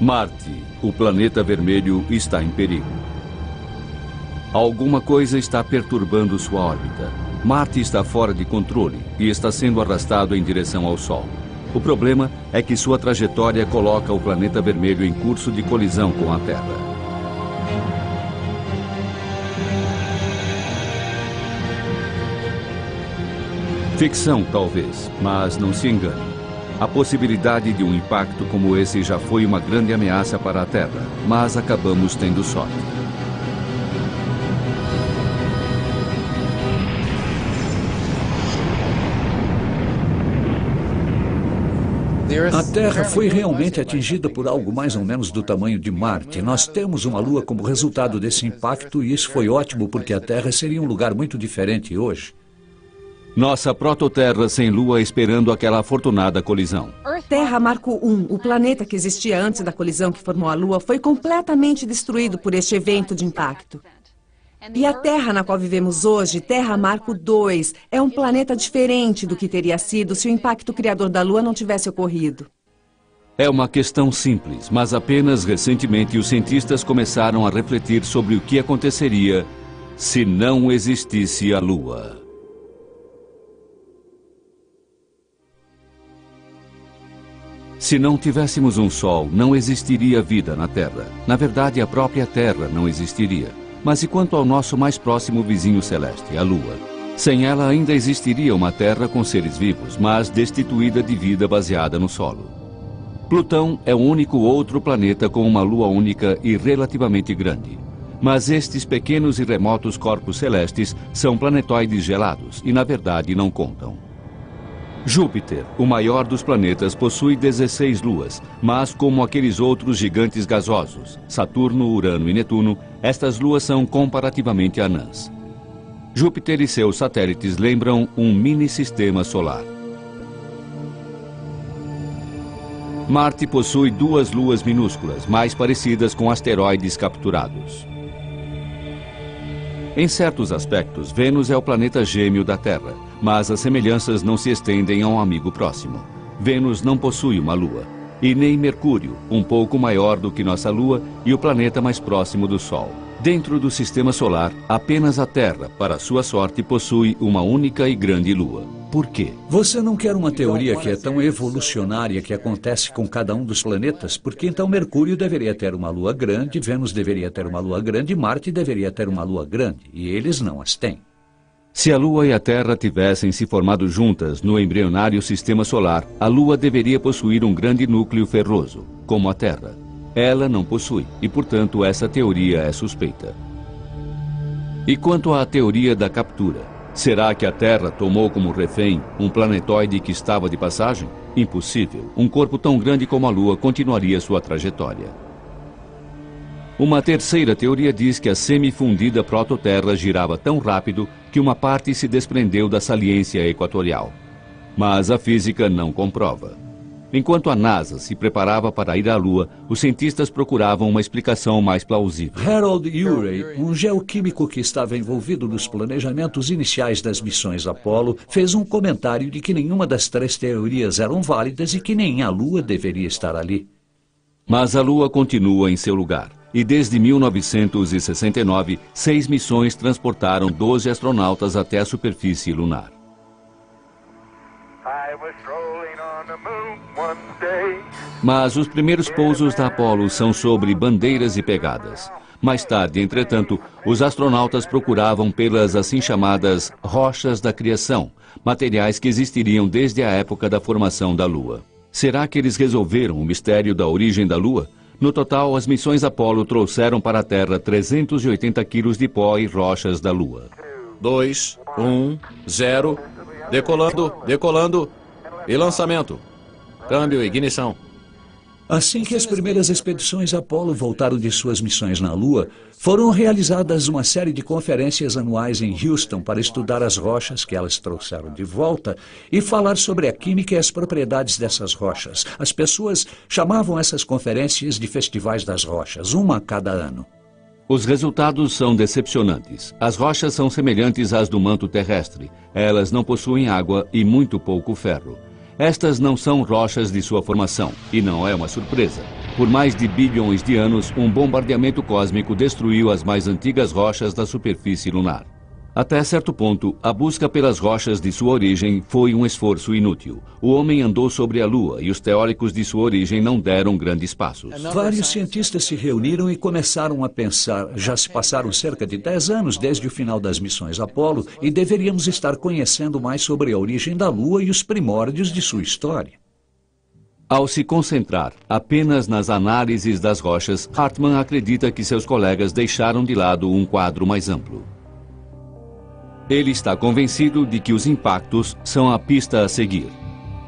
Marte, o planeta vermelho, está em perigo. Alguma coisa está perturbando sua órbita. Marte está fora de controle e está sendo arrastado em direção ao Sol. O problema é que sua trajetória coloca o planeta vermelho em curso de colisão com a Terra. Ficção, talvez, mas não se engane. A possibilidade de um impacto como esse já foi uma grande ameaça para a Terra, mas acabamos tendo sorte. A Terra foi realmente atingida por algo mais ou menos do tamanho de Marte. Nós temos uma Lua como resultado desse impacto e isso foi ótimo porque a Terra seria um lugar muito diferente hoje. Nossa prototerra sem Lua esperando aquela afortunada colisão. Terra Marco I, o planeta que existia antes da colisão que formou a Lua, foi completamente destruído por este evento de impacto. E a Terra na qual vivemos hoje, Terra Marco II, é um planeta diferente do que teria sido se o impacto criador da Lua não tivesse ocorrido. É uma questão simples, mas apenas recentemente os cientistas começaram a refletir sobre o que aconteceria se não existisse a Lua. Se não tivéssemos um Sol, não existiria vida na Terra. Na verdade, a própria Terra não existiria. Mas e quanto ao nosso mais próximo vizinho celeste, a Lua? Sem ela ainda existiria uma Terra com seres vivos, mas destituída de vida baseada no solo. Plutão é o único outro planeta com uma Lua única e relativamente grande. Mas estes pequenos e remotos corpos celestes são planetoides gelados e, na verdade, não contam. Júpiter, o maior dos planetas, possui 16 luas, mas como aqueles outros gigantes gasosos, Saturno, Urano e Netuno, estas luas são comparativamente anãs. Júpiter e seus satélites lembram um mini-sistema solar. Marte possui 2 luas minúsculas, mais parecidas com asteroides capturados. Em certos aspectos, Vênus é o planeta gêmeo da Terra, mas as semelhanças não se estendem a um amigo próximo. Vênus não possui uma lua, e nem Mercúrio, um pouco maior do que nossa Lua e o planeta mais próximo do Sol. Dentro do Sistema Solar, apenas a Terra, para sua sorte, possui uma única e grande Lua. Por quê? Você não quer uma teoria que é tão evolucionária que acontece com cada um dos planetas? Porque então Mercúrio deveria ter uma Lua grande, Vênus deveria ter uma Lua grande, Marte deveria ter uma Lua grande, e eles não as têm. Se a Lua e a Terra tivessem se formado juntas no embrionário Sistema Solar, a Lua deveria possuir um grande núcleo ferroso, como a Terra. Ela não possui, e portanto essa teoria é suspeita. E quanto à teoria da captura? Será que a Terra tomou como refém um planetoide que estava de passagem? Impossível. Um corpo tão grande como a Lua continuaria sua trajetória. Uma terceira teoria diz que a semifundida prototerra girava tão rápido que uma parte se desprendeu da saliência equatorial. Mas a física não comprova. Enquanto a NASA se preparava para ir à Lua, os cientistas procuravam uma explicação mais plausível. Harold Urey, um geoquímico que estava envolvido nos planejamentos iniciais das missões Apollo, fez um comentário de que nenhuma das 3 teorias eram válidas e que nem a Lua deveria estar ali. Mas a Lua continua em seu lugar. E desde 1969, 6 missões transportaram 12 astronautas até a superfície lunar. Mas os primeiros pousos da Apollo são sobre bandeiras e pegadas. Mais tarde, entretanto, os astronautas procuravam pelas assim chamadas rochas da criação, materiais que existiriam desde a época da formação da Lua. Será que eles resolveram o mistério da origem da Lua? No total, as missões Apollo trouxeram para a Terra 380 quilos de pó e rochas da Lua. 2, 1, 0, decolando e lançamento. Câmbio e ignição. Assim que as primeiras expedições Apollo voltaram de suas missões na Lua, foram realizadas uma série de conferências anuais em Houston para estudar as rochas que elas trouxeram de volta e falar sobre a química e as propriedades dessas rochas. As pessoas chamavam essas conferências de festivais das rochas, uma a cada ano. Os resultados são decepcionantes. As rochas são semelhantes às do manto terrestre. Elas não possuem água e muito pouco ferro. Estas não são rochas de sua formação, e não é uma surpresa. Por mais de bilhões de anos, um bombardeamento cósmico destruiu as mais antigas rochas da superfície lunar. Até certo ponto, a busca pelas rochas de sua origem foi um esforço inútil. O homem andou sobre a Lua e os teóricos de sua origem não deram grandes passos. Vários cientistas se reuniram e começaram a pensar. Já se passaram cerca de 10 anos desde o final das missões Apollo e deveríamos estar conhecendo mais sobre a origem da Lua e os primórdios de sua história. Ao se concentrar apenas nas análises das rochas, Hartmann acredita que seus colegas deixaram de lado um quadro mais amplo. Ele está convencido de que os impactos são a pista a seguir.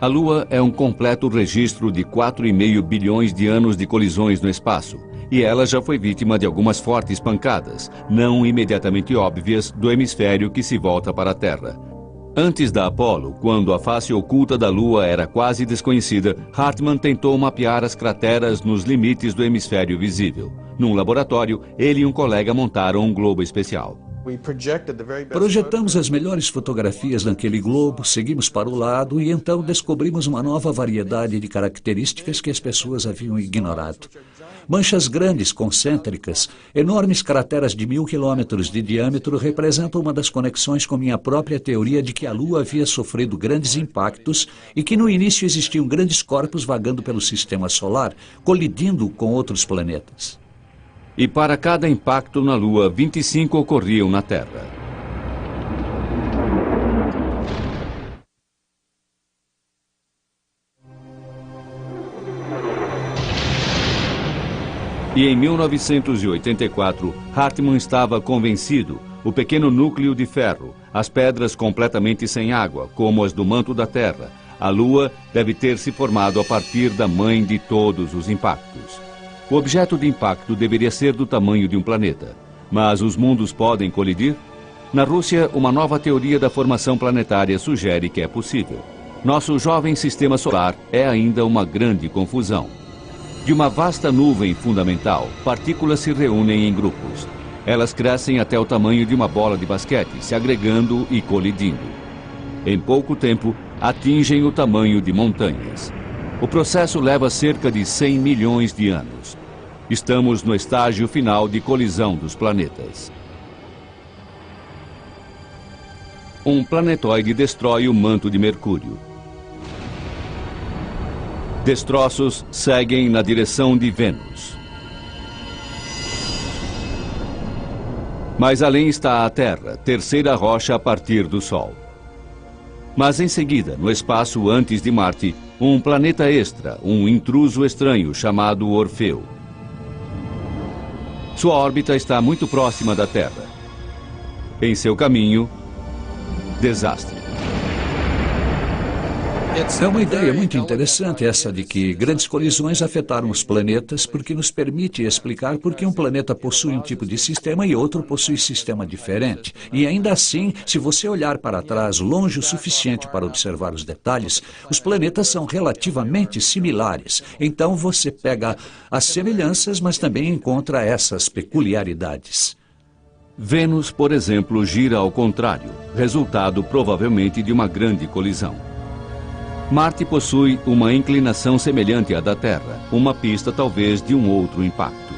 A Lua é um completo registro de 4,5 bilhões de anos de colisões no espaço, e ela já foi vítima de algumas fortes pancadas, não imediatamente óbvias, do hemisfério que se volta para a Terra. Antes da Apollo, quando a face oculta da Lua era quase desconhecida, Hartmann tentou mapear as crateras nos limites do hemisfério visível. Num laboratório, ele e um colega montaram um globo especial. Projetamos as melhores fotografias naquele globo, seguimos para o lado e então descobrimos uma nova variedade de características que as pessoas haviam ignorado. Manchas grandes, concêntricas, enormes crateras de 1000 quilômetros de diâmetro representam uma das conexões com minha própria teoria de que a Lua havia sofrido grandes impactos e que no início existiam grandes corpos vagando pelo sistema solar, colidindo com outros planetas. E para cada impacto na Lua, 25 ocorriam na Terra. E em 1984, Hartmann estava convencido: o pequeno núcleo de ferro, as pedras completamente sem água, como as do manto da Terra, a Lua deve ter se formado a partir da mãe de todos os impactos. O objeto de impacto deveria ser do tamanho de um planeta. Mas os mundos podem colidir? Na Rússia, uma nova teoria da formação planetária sugere que é possível. Nosso jovem sistema solar é ainda uma grande confusão. De uma vasta nuvem fundamental, partículas se reúnem em grupos. Elas crescem até o tamanho de uma bola de basquete, se agregando e colidindo. Em pouco tempo, atingem o tamanho de montanhas. O processo leva cerca de 100 milhões de anos. Estamos no estágio final de colisão dos planetas. Um planetoide destrói o manto de Mercúrio. Destroços seguem na direção de Vênus. Mais além está a Terra, terceira rocha a partir do Sol. Mas em seguida, no espaço antes de Marte, um planeta extra, um intruso estranho chamado Orfeu. Sua órbita está muito próxima da Terra. Em seu caminho, desastre. É uma ideia muito interessante essa de que grandes colisões afetaram os planetas, porque nos permite explicar por que um planeta possui um tipo de sistema e outro possui sistema diferente. E ainda assim, se você olhar para trás longe o suficiente para observar os detalhes, os planetas são relativamente similares. Então você pega as semelhanças, mas também encontra essas peculiaridades. Vênus, por exemplo, gira ao contrário, resultado provavelmente de uma grande colisão. Marte possui uma inclinação semelhante à da Terra, uma pista talvez de um outro impacto.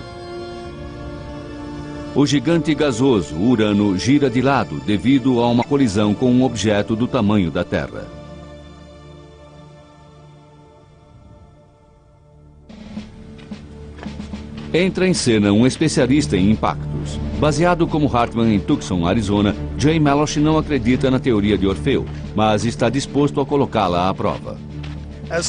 O gigante gasoso Urano gira de lado devido a uma colisão com um objeto do tamanho da Terra. Entra em cena um especialista em impactos. Baseado como Hartmann em Tucson, Arizona, Jay Melosh não acredita na teoria de Orfeu, mas está disposto a colocá-la à prova.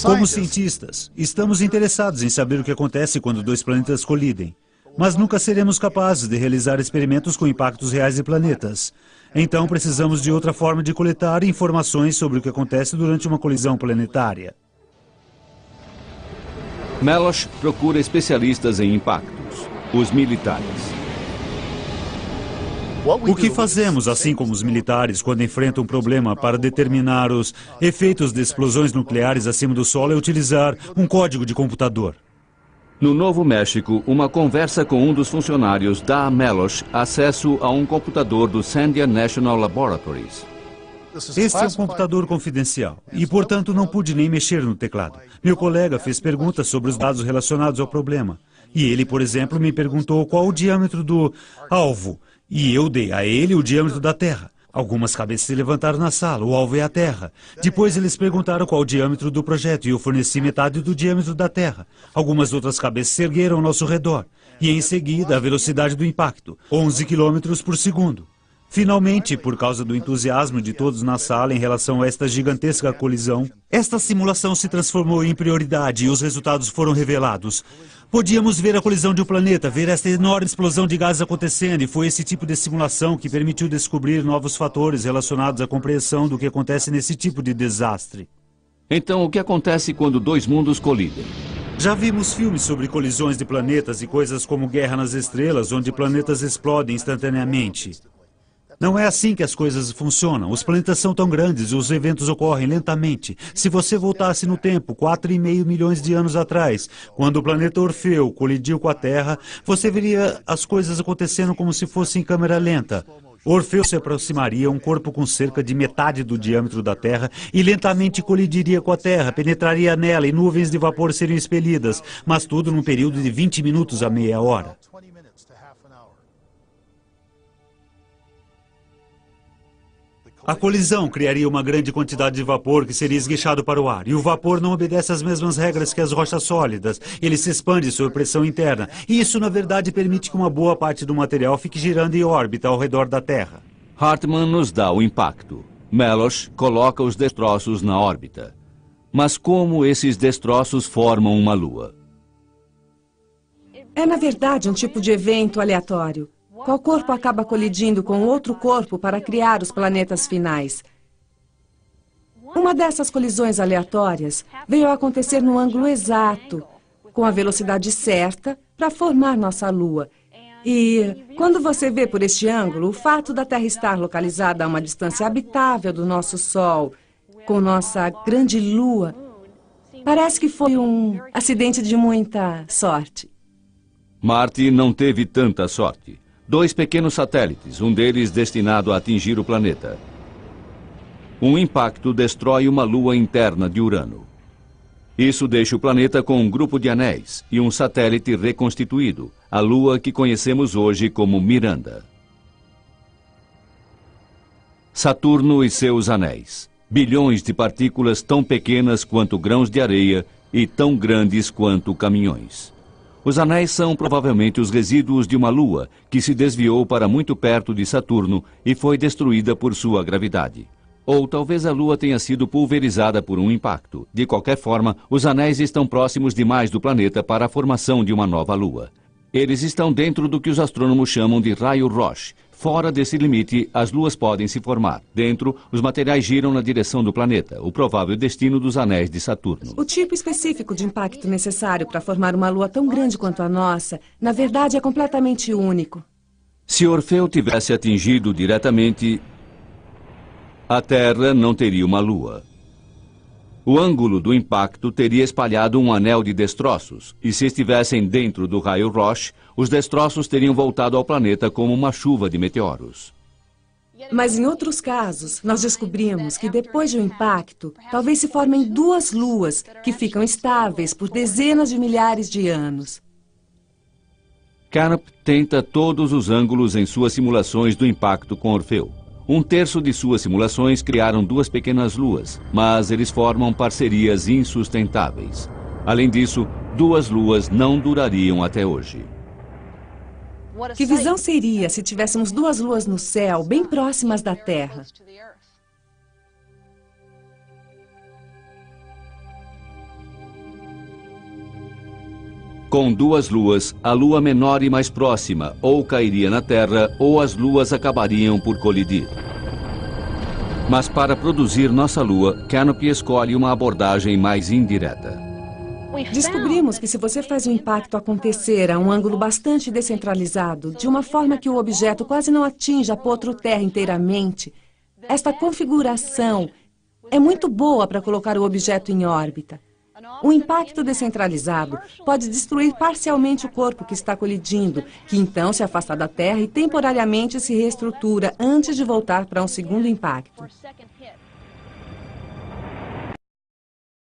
Como cientistas, estamos interessados em saber o que acontece quando dois planetas colidem, mas nunca seremos capazes de realizar experimentos com impactos reais de planetas. Então precisamos de outra forma de coletar informações sobre o que acontece durante uma colisão planetária. Melosh procura especialistas em impactos, os militares. O que fazemos, assim como os militares, quando enfrentam um problema para determinar os efeitos de explosões nucleares acima do solo, é utilizar um código de computador. No Novo México, uma conversa com um dos funcionários dá a Melosh acesso a um computador do Sandia National Laboratories. Este é um computador confidencial e, portanto, não pude nem mexer no teclado. Meu colega fez perguntas sobre os dados relacionados ao problema. E ele, por exemplo, me perguntou qual o diâmetro do alvo. E eu dei a ele o diâmetro da Terra. Algumas cabeças se levantaram na sala, o alvo é a Terra. Depois eles perguntaram qual o diâmetro do projeto e eu forneci metade do diâmetro da Terra. Algumas outras cabeças se ergueram ao nosso redor. E em seguida, a velocidade do impacto, 11 km por segundo. Finalmente, por causa do entusiasmo de todos na sala em relação a esta gigantesca colisão, esta simulação se transformou em prioridade e os resultados foram revelados. Podíamos ver a colisão de um planeta, ver esta enorme explosão de gases acontecendo, e foi esse tipo de simulação que permitiu descobrir novos fatores relacionados à compreensão do que acontece nesse tipo de desastre. Então, o que acontece quando dois mundos colidem? Já vimos filmes sobre colisões de planetas e coisas como Guerra nas Estrelas, onde planetas explodem instantaneamente. Não é assim que as coisas funcionam. Os planetas são tão grandes e os eventos ocorrem lentamente. Se você voltasse no tempo, 4,5 milhões de anos atrás, quando o planeta Orfeu colidiu com a Terra, você veria as coisas acontecendo como se fosse em câmera lenta. Orfeu se aproximaria, um corpo com cerca de metade do diâmetro da Terra, e lentamente colidiria com a Terra, penetraria nela e nuvens de vapor seriam expelidas, mas tudo num período de 20 minutos a meia hora. A colisão criaria uma grande quantidade de vapor que seria esguichado para o ar. E o vapor não obedece às mesmas regras que as rochas sólidas. Ele se expande sob pressão interna. E isso, na verdade, permite que uma boa parte do material fique girando em órbita ao redor da Terra. Hartmann nos dá o impacto. Melosh coloca os destroços na órbita. Mas como esses destroços formam uma lua? É, na verdade, um tipo de evento aleatório. Qual corpo acaba colidindo com outro corpo para criar os planetas finais? Uma dessas colisões aleatórias veio a acontecer no ângulo exato, com a velocidade certa, para formar nossa Lua. E quando você vê por este ângulo, o fato da Terra estar localizada a uma distância habitável do nosso Sol, com nossa grande Lua, parece que foi um acidente de muita sorte. Marte não teve tanta sorte. 2 pequenos satélites, um deles destinado a atingir o planeta. Um impacto destrói uma lua interna de Urano. Isso deixa o planeta com um grupo de anéis e um satélite reconstituído, a lua que conhecemos hoje como Miranda. Saturno e seus anéis. Bilhões de partículas tão pequenas quanto grãos de areia e tão grandes quanto caminhões. Os anéis são provavelmente os resíduos de uma lua que se desviou para muito perto de Saturno e foi destruída por sua gravidade. Ou talvez a lua tenha sido pulverizada por um impacto. De qualquer forma, os anéis estão próximos demais do planeta para a formação de uma nova lua. Eles estão dentro do que os astrônomos chamam de raio Roche. Fora desse limite, as luas podem se formar. Dentro, os materiais giram na direção do planeta, o provável destino dos anéis de Saturno. O tipo específico de impacto necessário para formar uma lua tão grande quanto a nossa, na verdade, é completamente único. Se Orfeu tivesse atingido diretamente, a Terra não teria uma lua. O ângulo do impacto teria espalhado um anel de destroços, e se estivessem dentro do raio Roche, os destroços teriam voltado ao planeta como uma chuva de meteoros. Mas em outros casos, nós descobrimos que depois de um impacto, talvez se formem 2 luas que ficam estáveis por dezenas de milhares de anos. Carnap tenta todos os ângulos em suas simulações do impacto com Orfeu. 1/3 de suas simulações criaram 2 pequenas luas, mas eles formam parcerias insustentáveis. Além disso, 2 luas não durariam até hoje. Que visão seria se tivéssemos 2 luas no céu, bem próximas da Terra? Com 2 luas, a lua menor e mais próxima ou cairia na Terra ou as luas acabariam por colidir. Mas para produzir nossa lua, Canopy escolhe uma abordagem mais indireta. Descobrimos que se você faz o impacto acontecer a um ângulo bastante descentralizado, de uma forma que o objeto quase não atinja a Potro-Terra inteiramente, esta configuração é muito boa para colocar o objeto em órbita. O impacto descentralizado pode destruir parcialmente o corpo que está colidindo, que então se afasta da Terra e temporariamente se reestrutura antes de voltar para um segundo impacto.